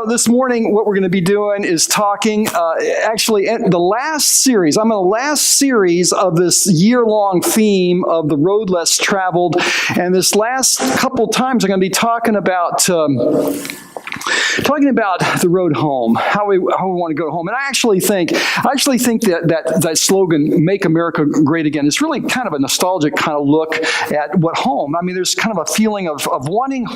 This morning, what we're going to be doing is talking, actually, at the last series. I'm in the last series of this year-long theme of the road less traveled. And this last couple times, I'm going to be talking about the road home, how we want to go home. And I actually think that slogan, "Make America Great Again," is really kind of a nostalgic kind of look at what home. I mean, there's kind of a feeling of wanting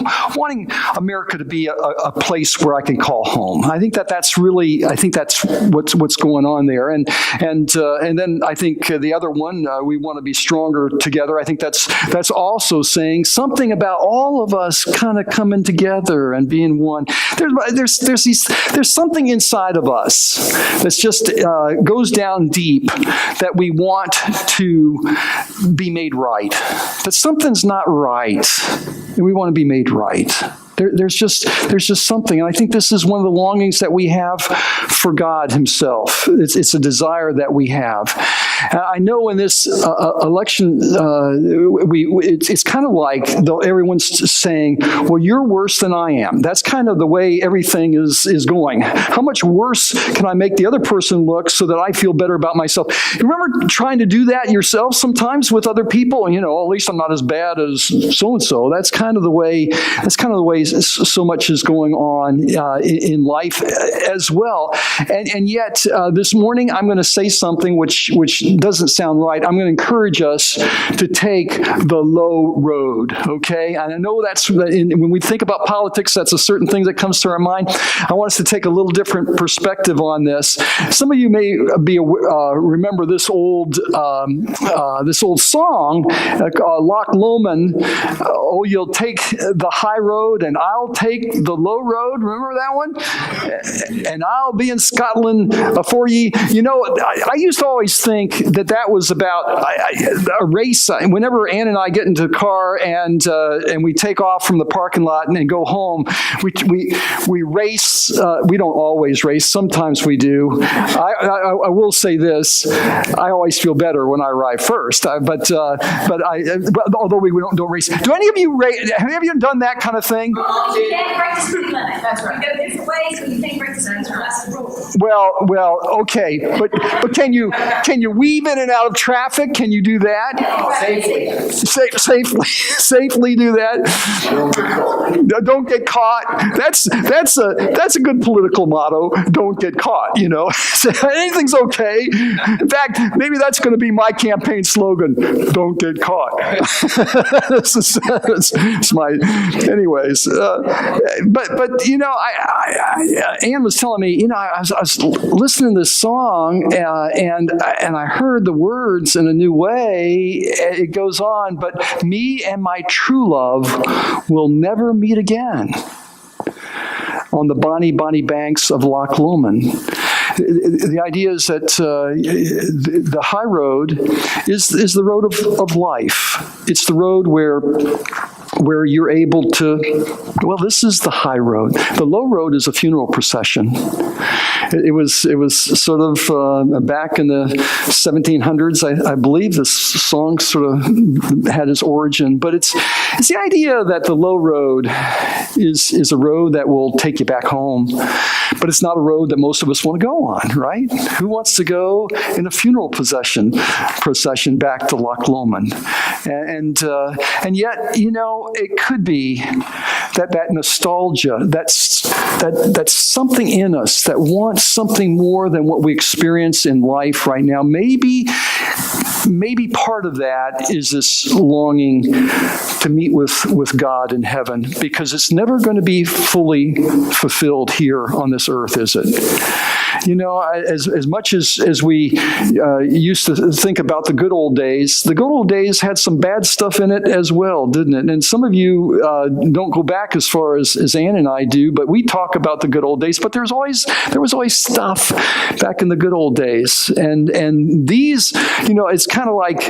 America to be a place where I can call home. I think that's what's going on there. And then I think the other one, we want to be stronger together. I think that's also saying something about all of us kind of coming together and being one. There's something inside of us that's just goes down deep that we want to be made right. That something's not right, and we want to be made right. There's just something, and I think this is one of the longings that we have for God Himself. It's a desire that we have. I know in this election, it's kind of like everyone's saying, "Well, you're worse than I am." That's kind of the way everything is going. How much worse can I make the other person look so that I feel better about myself? You remember trying to do that yourself sometimes with other people? At least I'm not as bad as so and so. That's kind of the way so much is going on in life as well. And yet, this morning, I'm going to say something which doesn't sound right. I'm going to encourage us to take the low road, okay? And I know when we think about politics, that's a certain thing that comes to our mind. I want us to take a little different perspective on this. Some of you may remember this old song, Loch Lomond, "Oh, you'll take the high road and I'll take the low road." Remember that one? "And I'll be in Scotland for ye." I used to always think that was about a race. Whenever Ann and I get into the car and we take off from the parking lot and go home, we race. We don't always race. Sometimes we do. I will say this: I always feel better when I arrive first. But although we don't race, do any of you race? Have any of you done that kind of thing? You can't break the speed limit. That's right. You go different ways, but you can't break the speed limit. That's the rule. Well, okay, but can you weave in and out of traffic? Can you do that? Safely do that. Don't get caught. That's a good political motto. Don't get caught. Anything's okay. In fact, maybe that's going to be my campaign slogan. Don't get caught. It's my. Anyways, but Ann was telling me, I was listening to this song and I heard the words in a new way. It goes on, but "me and my true love will never meet again on the bonny banks of Loch Lomond." The idea is that the high road is the road of life. It's the road where you're able to, this is the high road. The low road is a funeral procession. It was sort of back in the 1700s, I believe this song sort of had its origin. But it's the idea that the low road is a road that will take you back home. But it's not a road that most of us want to go on, right? Who wants to go in a funeral procession back to Loch Lomond? And yet, it could be that nostalgia, that's something in us that wants something more than what we experience in life right now. Maybe part of that is this longing to meet with God in heaven, because it's never going to be fully fulfilled here on this earth, is it? As much as we used to think about the good old days had some bad stuff in it as well, didn't it? And some of you don't go back as far as Ann and I do, but we talk about the good old days. But there was always stuff back in the good old days, and these, it's kind of like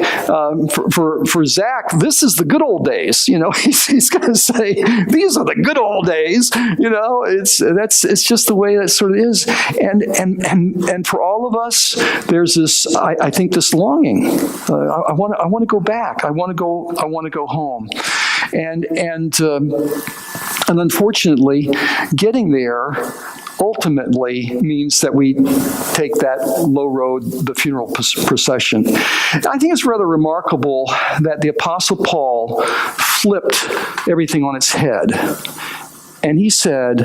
for Zach, this is the good old days. He's going to say these are the good old days. It's just the way that sort of is, and for all of us, there's this. I think this longing. I want to go back. I want to go home, and And unfortunately, getting there ultimately means that we take that low road, the funeral procession. I think it's rather remarkable that the Apostle Paul flipped everything on its head. And he said,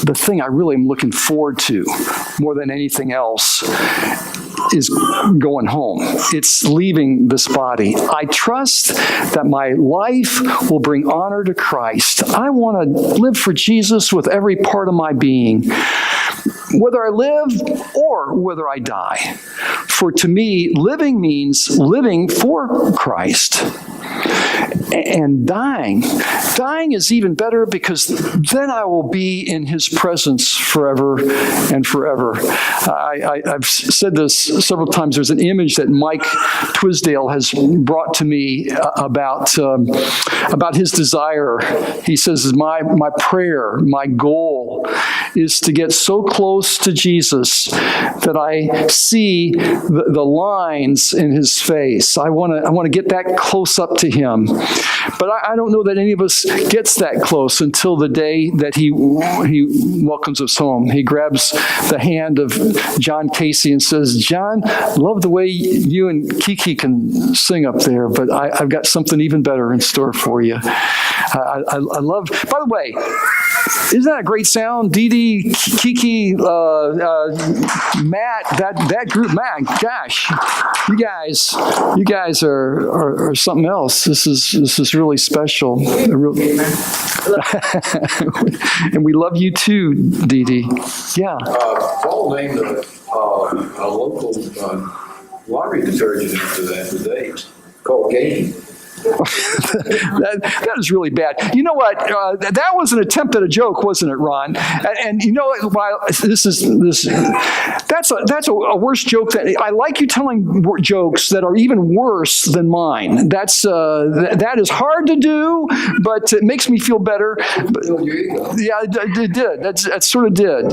the thing I really am looking forward to more than anything else is going home. It's leaving this body. I trust that my life will bring honor to Christ. I want to live for Jesus with every part of my being, whether I live or whether I die. For to me, living means living for Christ. And dying is even better, because then I will be in his presence forever and forever. I've said this several times. There's an image that Mike Twisdale has brought to me about his desire. He says, my prayer, my goal is to get so close to Jesus that I see the lines in his face. I want to get that close up to him. But I don't know that any of us gets that close until the day that he welcomes us home. He grabs the hand of John Casey and says, John, love the way you and Kiki can sing up there, but I've got something even better in store for you. I love, by the way, isn't that a great sound? Dee Dee, Kiki, Matt, that group, man, gosh, you guys are something else. This is really special. And we love you too, Dee Dee. Yeah. Paul named a local laundry detergent after that today, called Gain. that is really bad. You know what? That was an attempt at a joke, wasn't it, Ron? And you know, while that's a worse joke. That I like you telling jokes that are even worse than mine. That is hard to do, but it makes me feel better. Yeah, it did. That sort of did.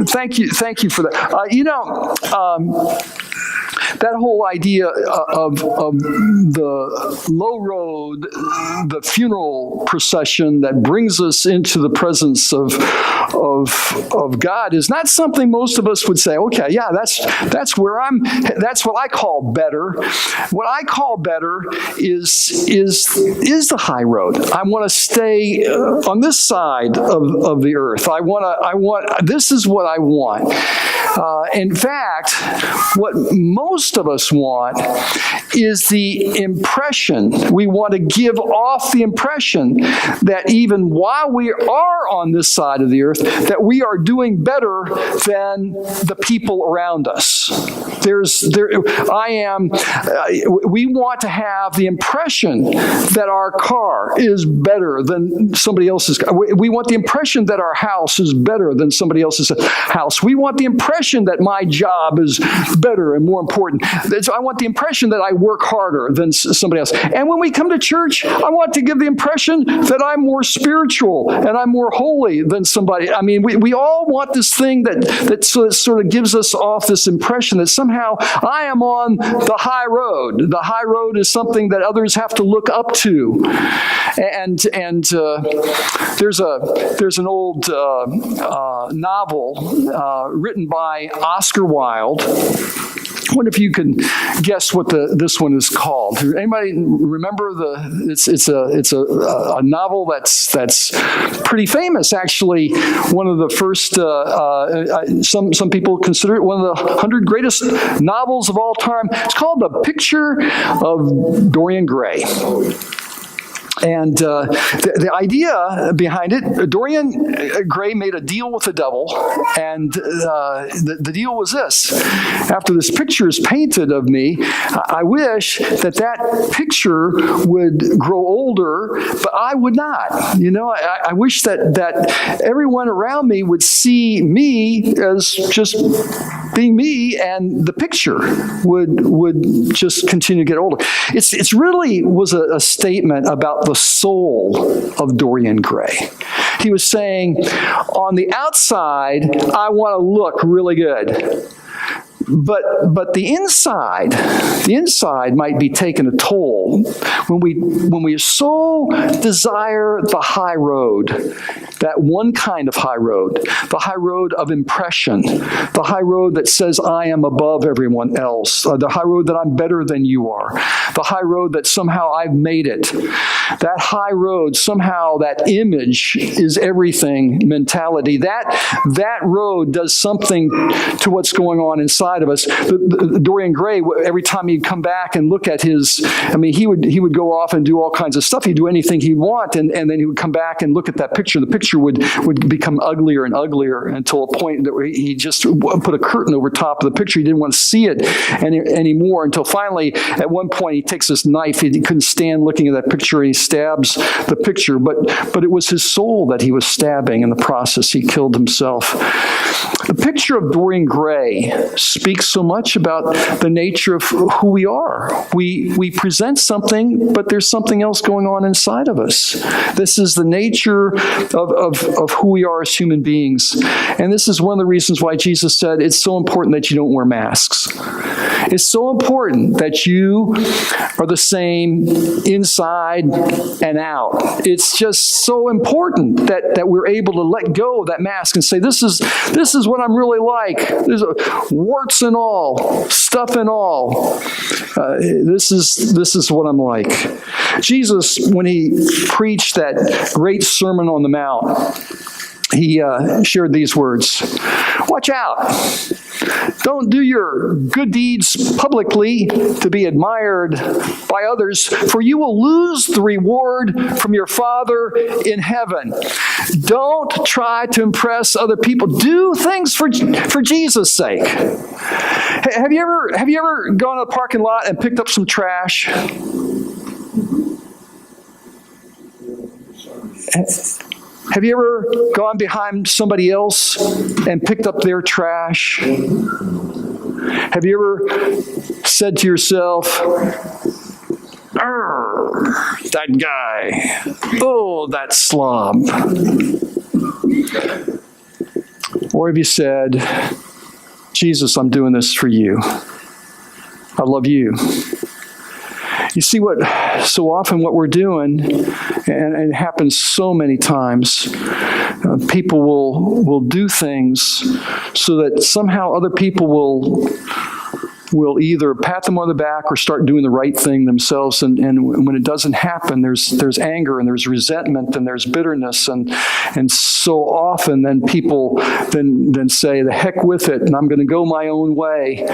Thank you for that. That whole idea of the low road, the funeral procession that brings us into the presence of God is not something most of us would say, okay, yeah, that's what I call better. What I call better is the high road. I want to stay on this side of the earth. This is what I want. In fact, what most of us want is the impression. We want to give off the impression that even while we are on this side of the earth, that we are doing better than the people around us. We want to have the impression that our car is better than somebody else's car. We want the impression that our house is better than somebody else's house. We want the impression that my job is better and more important. So I want the impression that I work harder than somebody else. And when we come to church, I want to give the impression that I'm more spiritual and I'm more holy than somebody. I mean, we all want this thing that sort of gives us off this impression that somehow I am on the high road. The high road is something that others have to look up to. And there's an old novel written by Oscar Wilde. I wonder if you can guess what this one is called. Anybody remember it's a novel that's pretty famous, actually. One of the first, some people consider it one of the 100 greatest novels of all time. It's called The Picture of Dorian Gray. And the idea behind it, Dorian Gray made a deal with the devil, and the deal was this. After this picture is painted of me, I wish that picture would grow older, but I would not. You know, I wish that everyone around me would see me as just being me, and the picture would just continue to get older. It's really was a statement about the soul of Dorian Gray. He was saying, on the outside, I want to look really good. But the inside might be taking a toll when we so desire the high road, that one kind of high road, the high road of impression, the high road that says I am above everyone else, the high road that I'm better than you are, the high road that somehow I've made it. That high road, somehow that image is everything mentality. That road does something to what's going on inside of us. Dorian Gray, every time he'd come back and look at his, he would go off and do all kinds of stuff. He'd do anything he'd want, and then he would come back and look at that picture. The picture would become uglier and uglier until a point that he just put a curtain over top of the picture. He didn't want to see it anymore until finally, at one point, he takes this knife. He couldn't stand looking at that picture, and he stabs the picture. But it was his soul that he was stabbing in the process. He killed himself. The picture of Dorian Gray speaks so much about the nature of who we are. We present something, but there's something else going on inside of us. This is the nature of who we are as human beings. And this is one of the reasons why Jesus said it's so important that you don't wear masks. It's so important that you are the same inside and out. It's just so important that we're able to let go of that mask and say, this is what I'm really like. There's warts and all, stuff and all. This is what I'm like. Jesus, when he preached that great Sermon on the Mount, he shared these words. Watch out. Don't do your good deeds publicly to be admired by others, for you will lose the reward from your Father in heaven. Don't try to impress other people. Do things for Jesus' sake. Have you ever gone to the parking lot and picked up some trash? Have you ever gone behind somebody else and picked up their trash? Have you ever said to yourself, that guy, oh, that slob? Or have you said, Jesus, I'm doing this for you. I love you. You see so often what we're doing, and it happens so many times, people will do things so that somehow other people will either pat them on the back or start doing the right thing themselves. And when it doesn't happen, there's anger and there's resentment and there's bitterness. And so often then people then say, the heck with it, and I'm going to go my own way.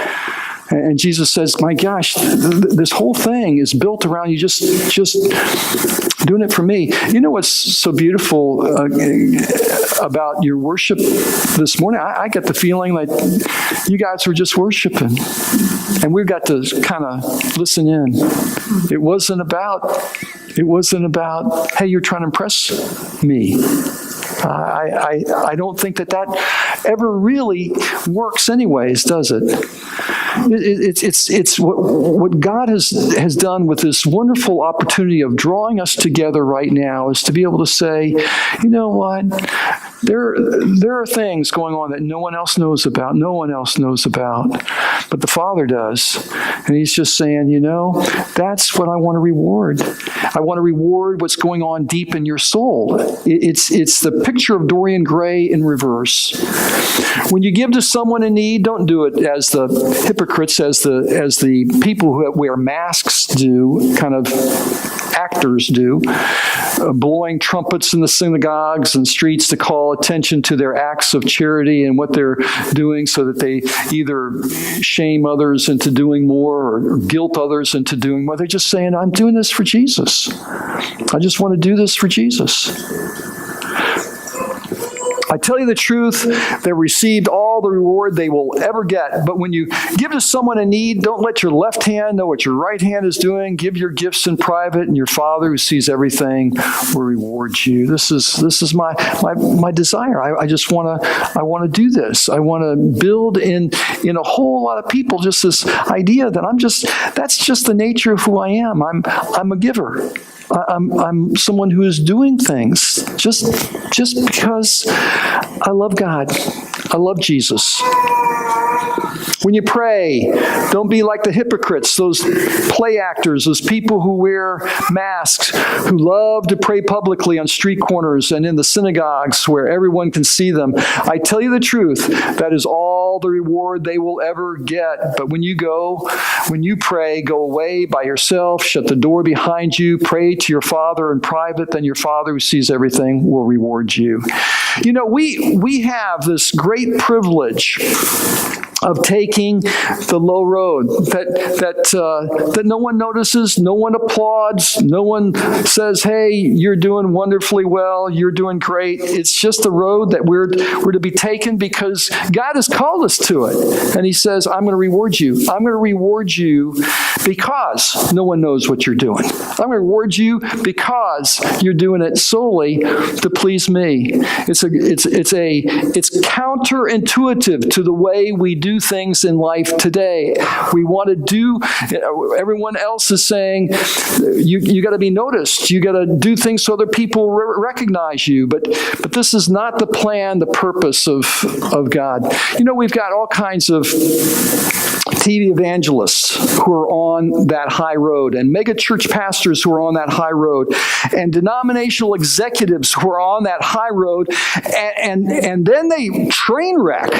And Jesus says, my gosh, this whole thing is built around you just doing it for me. You know what's so beautiful about your worship this morning? I get the feeling like you guys were just worshiping. And we got to kind of listen in. It wasn't about, hey, you're trying to impress me. I don't think that ever really works anyways, does it? It's what God has done with this wonderful opportunity of drawing us together right now is to be able to say, you know what? There are things going on that no one else knows about, but the Father does. And he's just saying, that's what I want to reward. I want to reward what's going on deep in your soul. It's the picture of Dorian Gray in reverse. When you give to someone in need, don't do it as the hypocrites, as the people who wear masks do, kind of actors do, blowing trumpets in the synagogues and streets to call attention to their acts of charity and what they're doing so that they either shame others into doing more or guilt others into doing more. They're just saying, I'm doing this for Jesus. I just want to do this for Jesus. I tell you the truth, they've received all the reward they will ever get. But when you give to someone in need, don't let your left hand know what your right hand is doing. Give your gifts in private, and your Father who sees everything will reward you. This is my desire. I want to do this. I want to build in a whole lot of people just this idea that that's just the nature of who I am. I'm a giver. I'm someone who is doing things just because I love God. I love Jesus. When you pray, don't be like the hypocrites, those play actors, those people who wear masks, who love to pray publicly on street corners and in the synagogues where everyone can see them. I tell you the truth, that is all the reward they will ever get. But when you pray, go away by yourself, shut the door behind you, pray to your Father in private, then your Father who sees everything will reward you. You know, we have this great privilege of taking the low road that no one notices, no one applauds, no one says, "Hey, you're doing wonderfully well, you're doing great." It's just the road that we're to be taken because God has called us to it, and He says, "I'm going to reward you. I'm going to reward you because no one knows what you're doing. I'm going to reward you because you're doing it solely to please me." It's counterintuitive to the way we do things in life today. We want to do, everyone else is saying, you got to be noticed. You got to do things so other people recognize you. But this is not the plan, the purpose of God. You know, we've got all kinds of TV evangelists who are on that high road, and mega church pastors who are on that high road, and denominational executives who are on that high road, and then they train wreck,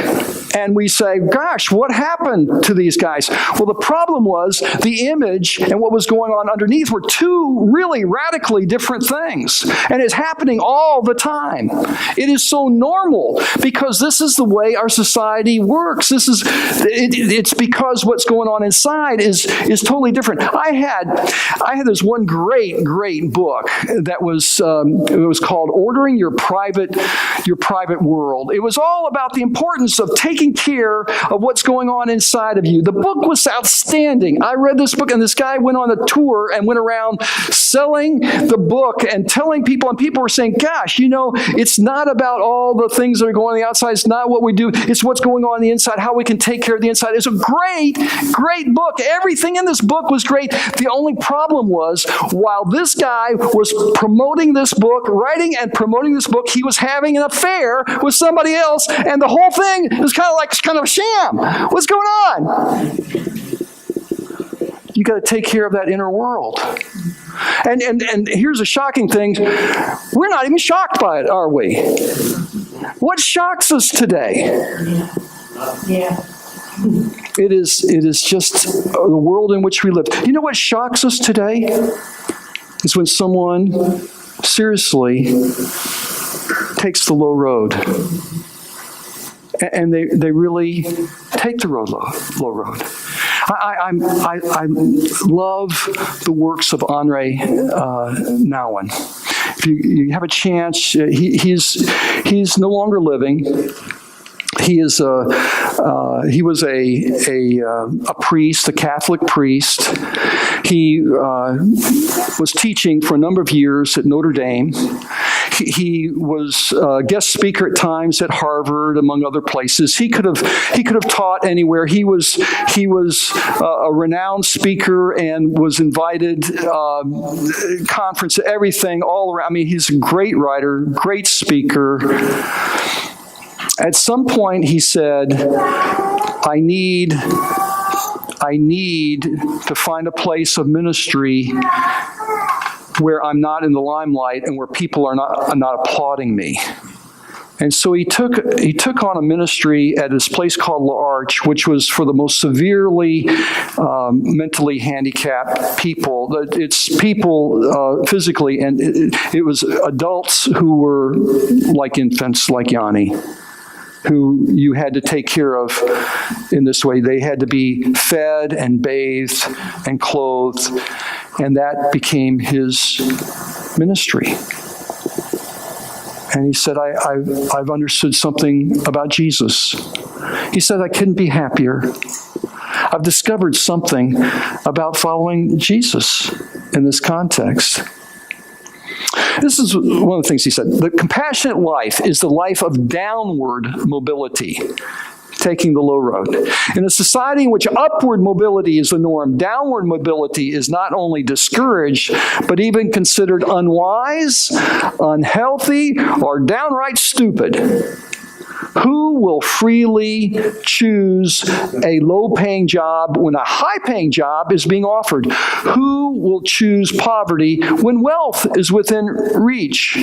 and we say, gosh, what happened to these guys? Well, the problem was the image and what was going on underneath were two really radically different things, and it's happening all the time. It is so normal because this is the way our society works. It's because what's going on inside is totally different. I had this one great book that was it was called Ordering Your Private World. It was all about the importance of taking care of what's going on inside of you. The book was outstanding. I read this book, and this guy went on a tour and went around selling the book and telling people, and people were saying, gosh, you know, it's not about all the things that are going on the outside. It's not what we do. It's what's going on the inside, how we can take care of the inside. It's a great book. Everything in this book was great. The only problem was, while this guy was promoting this book, writing and promoting this book, he was having an affair with somebody else, and the whole thing was kind of a sham. What's going on? You got to take care of that inner world. And here's a shocking thing. We're not even shocked by it, are we? What shocks us today? Yeah. It is just the world in which we live. You know what shocks us today? Is when someone seriously takes the low road. And they really take the low road. I love the works of Henri Nouwen. If you have a chance, he's no longer living. He was a priest, a Catholic priest. He was teaching for a number of years at Notre Dame. He was a guest speaker at times at Harvard, among other places. He could have taught anywhere. He was a renowned speaker and was invited conference, everything all around. I mean, he's a great writer, great speaker. At some point, he said, I need to find a place of ministry where I'm not in the limelight and where people are not applauding me. And so he took on a ministry at this place called L'Arche, which was for the most severely mentally handicapped people. It's people physically, and it was adults who were like infants, like Yanni, who you had to take care of in this way. They had to be fed and bathed and clothed, and that became his ministry. And he said, I've understood something about Jesus. He said, I couldn't be happier. I've discovered something about following Jesus in this context. This is one of the things he said. The compassionate life is the life of downward mobility, taking the low road. In a society in which upward mobility is the norm, downward mobility is not only discouraged, but even considered unwise, unhealthy, or downright stupid. Who will freely choose a low-paying job when a high-paying job is being offered? Who will choose poverty when wealth is within reach?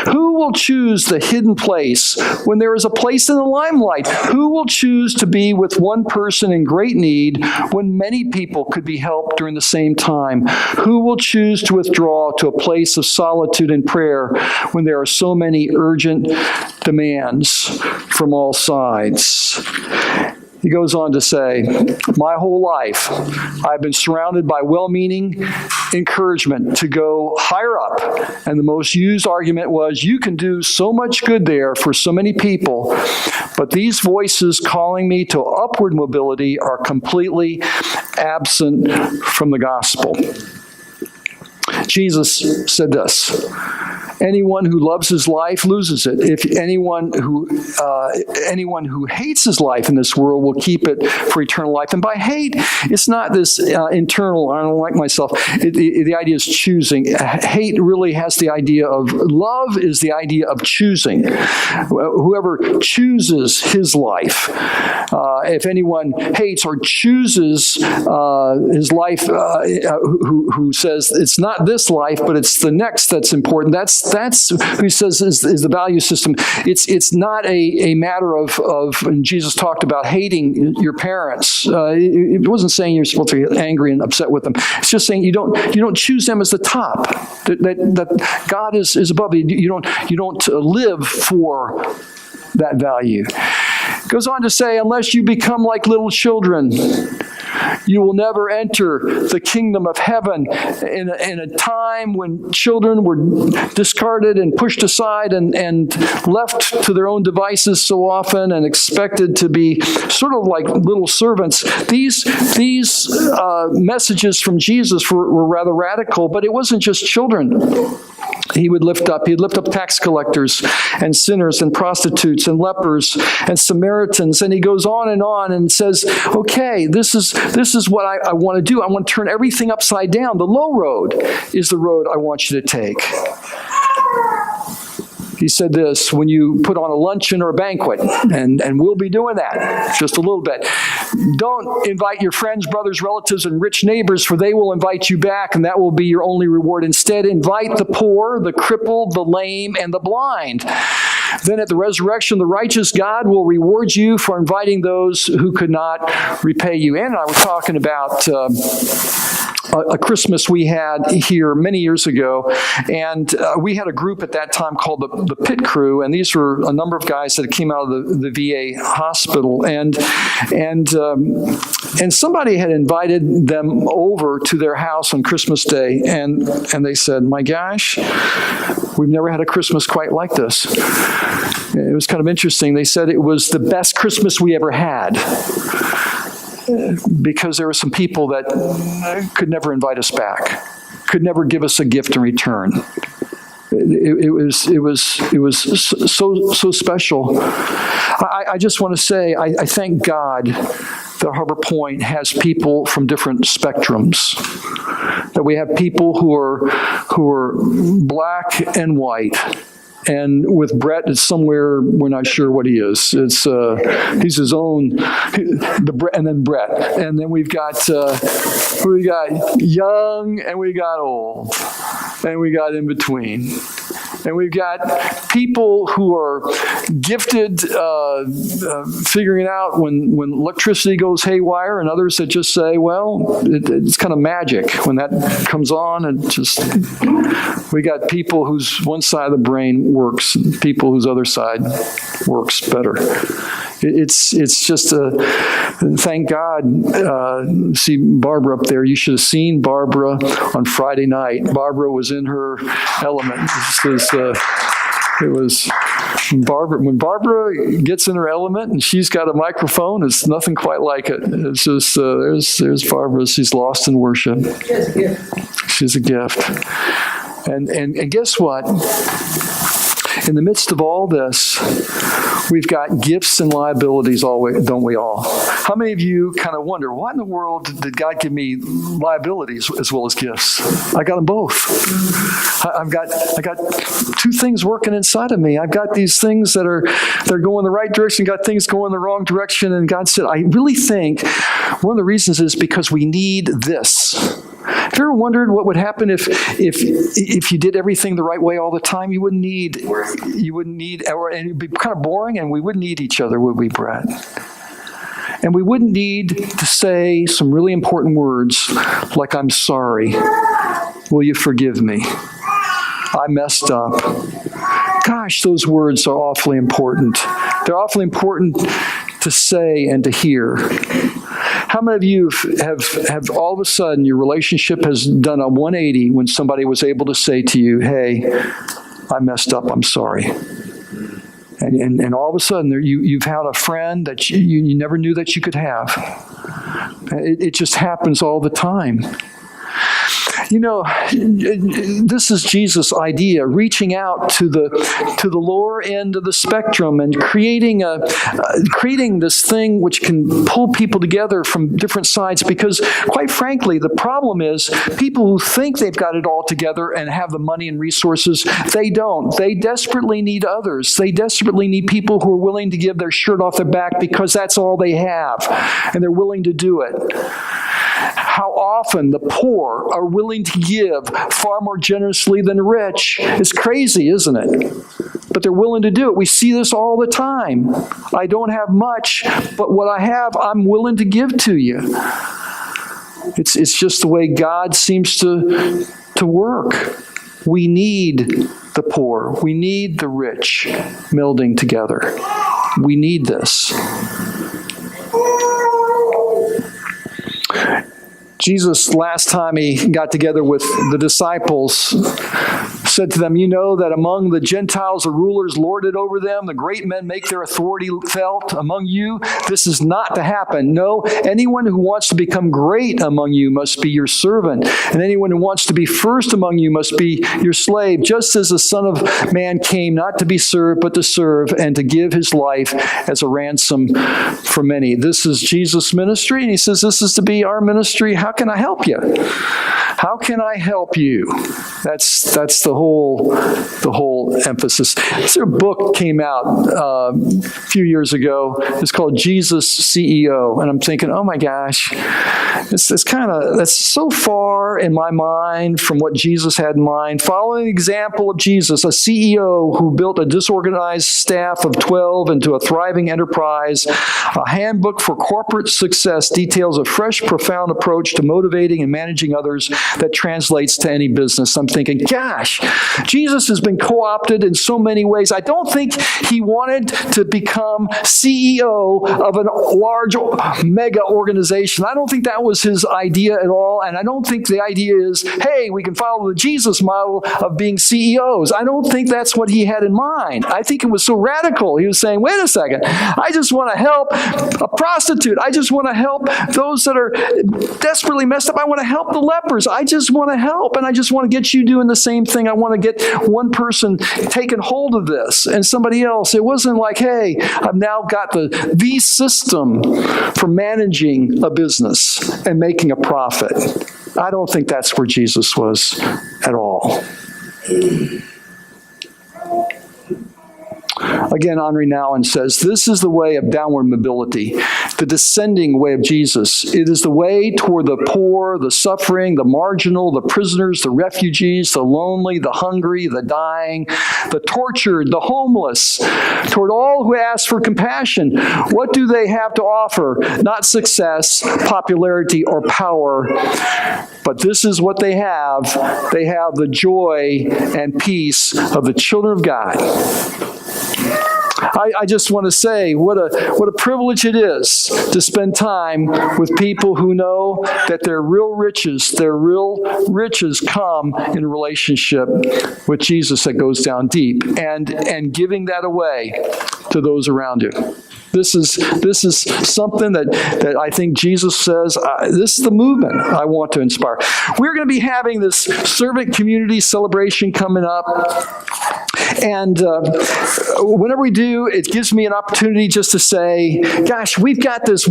Who will choose the hidden place when there is a place in the limelight? Who will choose to be with one person in great need when many people could be helped during the same time? Who will choose to withdraw to a place of solitude and prayer when there are so many urgent demands from all sides? He goes on to say, my whole life, I've been surrounded by well-meaning encouragement to go higher up. And the most used argument was, you can do so much good there for so many people, but these voices calling me to upward mobility are completely absent from the gospel. Jesus said this, anyone who loves his life loses it. If anyone who hates his life in this world will keep it for eternal life. And by hate, it's not this internal, I don't like myself. The idea is choosing. Hate really has the idea of, love is the idea of choosing. Whoever chooses his life. If anyone hates or chooses his life, who says it's not this life, but it's the next that's important. That's who he says is the value system. It's not a matter of. And Jesus talked about hating your parents. It wasn't saying you're supposed to get angry and upset with them. It's just saying you don't choose them as the top. That God is above you. You don't live for that value. It goes on to say, unless you become like little children, you will never enter the kingdom of heaven. In a time when children were discarded and pushed aside and left to their own devices so often and expected to be sort of like little servants, these messages from Jesus were rather radical, but it wasn't just children. He'd lift up tax collectors and sinners and prostitutes and lepers and Samaritans. And he goes on and says, okay, this is what I want to do. I want to turn everything upside down. The low road is the road I want you to take. He said this, when you put on a luncheon or a banquet, and we'll be doing that just a little bit, don't invite your friends, brothers, relatives, and rich neighbors, for they will invite you back, and that will be your only reward. Instead, invite the poor, the crippled, the lame, and the blind. Then at the resurrection, the righteous God will reward you for inviting those who could not repay you. Ann and I were talking about a Christmas we had here many years ago, and we had a group at that time called the Pit Crew, and these were a number of guys that came out of the VA hospital, and somebody had invited them over to their house on Christmas Day, and they said, my gosh, we've never had a Christmas quite like this. It was kind of interesting. They said it was the best Christmas we ever had, because there were some people that could never invite us back, could never give us a gift in return. It was so special. I just want to say I thank God that HarborPointe has people from different spectrums. That we have people who are black and white. And with Brett, it's somewhere we're not sure what he is. It's he's his own. And then Brett, and then we got young, and we got old, and we got in between. And we've got people who are gifted figuring out when electricity goes haywire, and others that just say, well, it's kind of magic when that comes on. And just, we got people whose one side of the brain works, and people whose other side works better. It's just thank God. See Barbara up there. You should have seen Barbara on Friday night. Barbara was in her element. It was Barbara. When Barbara gets in her element and she's got a microphone, it's nothing quite like it. It's just there's Barbara. She's lost in worship. She's a gift. She's a gift. And guess what? in the midst of all this, we've got gifts and liabilities, don't we all? How many of you kind of wonder, what in the world did God give me liabilities as well as gifts? I got them both. I got two things working inside of me. I've got these things they're going the right direction, got things going the wrong direction, and God said, I really think one of the reasons is because we need this. Have you ever wondered what would happen if you did everything the right way all the time? You wouldn't need, and it'd be kind of boring, and we wouldn't need each other, would we, Brett? And we wouldn't need to say some really important words like, I'm sorry. Will you forgive me? I messed up. Gosh, those words are awfully important. They're awfully important to say and to hear. How many of you have all of a sudden your relationship has done a 180 when somebody was able to say to you, hey, I messed up, I'm sorry. And all of a sudden you've had a friend that you never knew that you could have. It just happens all the time. You know, this is Jesus' idea, reaching out to the lower end of the spectrum and creating this thing which can pull people together from different sides. Because, quite frankly, the problem is people who think they've got it all together and have the money and resources, they don't. They desperately need others. They desperately need people who are willing to give their shirt off their back because that's all they have, and they're willing to do it. How often the poor are willing to give far more generously than the rich. It's crazy, isn't it? But they're willing to do it. We see this all the time. I don't have much, but what I have, I'm willing to give to you. It's just the way God seems to work. We need the poor. We need the rich melding together. We need this. Jesus, last time he got together with the disciples, said to them, you know that among the Gentiles, the rulers lord it over them. The great men make their authority felt. Among you, this is not to happen. No, anyone who wants to become great among you must be your servant. And anyone who wants to be first among you must be your slave. Just as the Son of Man came not to be served, but to serve and to give his life as a ransom for many. This is Jesus' ministry. And he says, this is to be our ministry. How can I help you? How can I help you? That's the whole emphasis. There's a book came out a few years ago. It's called Jesus CEO, and I'm thinking, oh my gosh, that's so far in my mind from what Jesus had in mind. Following the example of Jesus, a CEO who built a disorganized staff of 12 into a thriving enterprise, a handbook for corporate success details a fresh, profound approach to motivating and managing others that translates to any business. I'm thinking, gosh, Jesus has been co-opted in so many ways. I don't think he wanted to become CEO of a large mega organization. I don't think that was his idea at all. And I don't think the idea is, hey, we can follow the Jesus model of being CEOs. I don't think that's what he had in mind. I think it was so radical. He was saying, wait a second, I just want to help a prostitute. I just want to help those that are desperately messed up. I want to help the lepers. I just want to help, and I just want to get you doing the same thing. I want to get one person taking hold of this and somebody else. It wasn't like, hey, I've now got the system for managing a business and making a profit. I don't think that's where Jesus was at all. Again, Henri Nouwen says, this is the way of downward mobility, the descending way of Jesus. It is the way toward the poor, the suffering, the marginal, the prisoners, the refugees, the lonely, the hungry, the dying, the tortured, the homeless, toward all who ask for compassion. What do they have to offer? Not success, popularity, or power, but this is what they have. They have the joy and peace of the children of God. I just want to say what a privilege it is to spend time with people who know that their real riches come in a relationship with Jesus that goes down deep and giving that away to those around you. This is something that I think Jesus says, this is the movement I want to inspire. We're going to be having this servant community celebration coming up. And whenever we do, it gives me an opportunity just to say, gosh, we've got this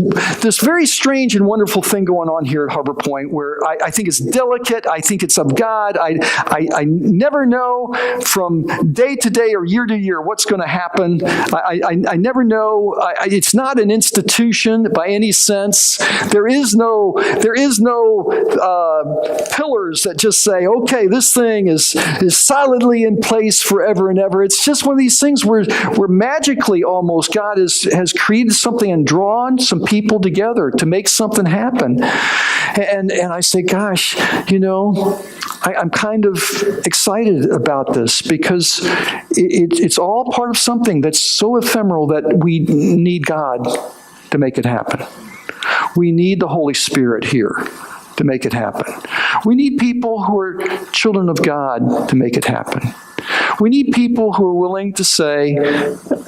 very strange and wonderful thing going on here at HarborPointe where I think it's delicate. I think it's of God. I never know from day to day or year to year what's going to happen. I never know. It's not an institution by any sense. There is no pillars that just say, okay, this thing is solidly in place forever and ever. It's just one of these things where magically almost God has created something and drawn some people together to make something happen. And I say, gosh, I'm kind of excited about this because it's all part of something that's so ephemeral that we need God to make it happen. We need the Holy Spirit here to make it happen. We need people who are children of God to make it happen. We need people who are willing to say,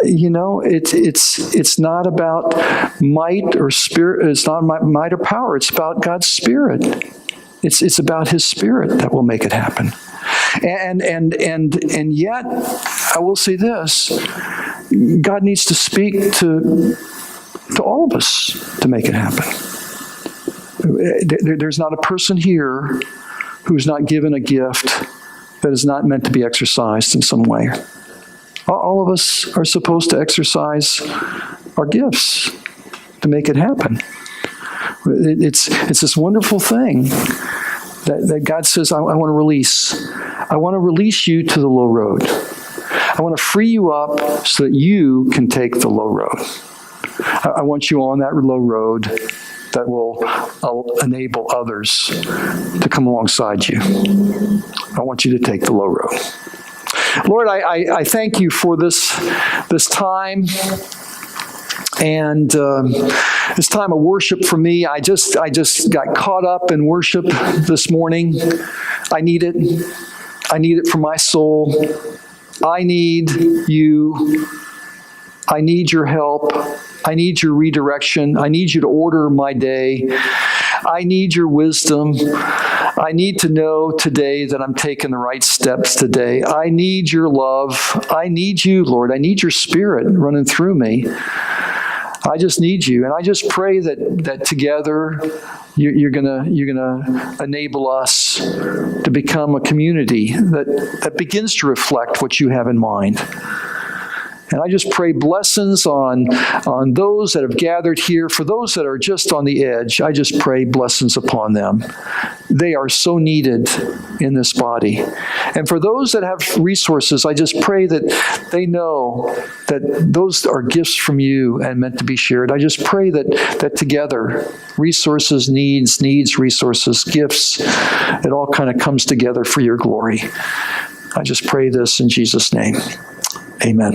it's not about might or spirit. It's not might or power. It's about God's Spirit. It's about His Spirit that will make it happen. And yet, I will say this: God needs to speak to all of us to make it happen. There's not a person here who's not given a gift that is not meant to be exercised in some way. All of us are supposed to exercise our gifts to make it happen. It's this wonderful thing that God says, I want to release. I want to release you to the low road. I want to free you up so that you can take the low road. I want you on that low road that will enable others to come alongside you. I want you to take the low road. Lord, I thank you for this time and this time of worship for me. I just got caught up in worship this morning. I need it. I need it for my soul. I need you. I need your help. I need your redirection. I need you to order my day. I need your wisdom. I need to know today that I'm taking the right steps today. I need your love. I need you, Lord. I need your Spirit running through me. I just need you. And I just pray that together you're gonna enable us to become a community that begins to reflect what you have in mind. And I just pray blessings on those that have gathered here. For those that are just on the edge, I just pray blessings upon them. They are so needed in this body. And for those that have resources, I just pray that they know that those are gifts from you and meant to be shared. I just pray that together, resources, needs, resources, gifts, it all kind of comes together for your glory. I just pray this in Jesus' name. Amen.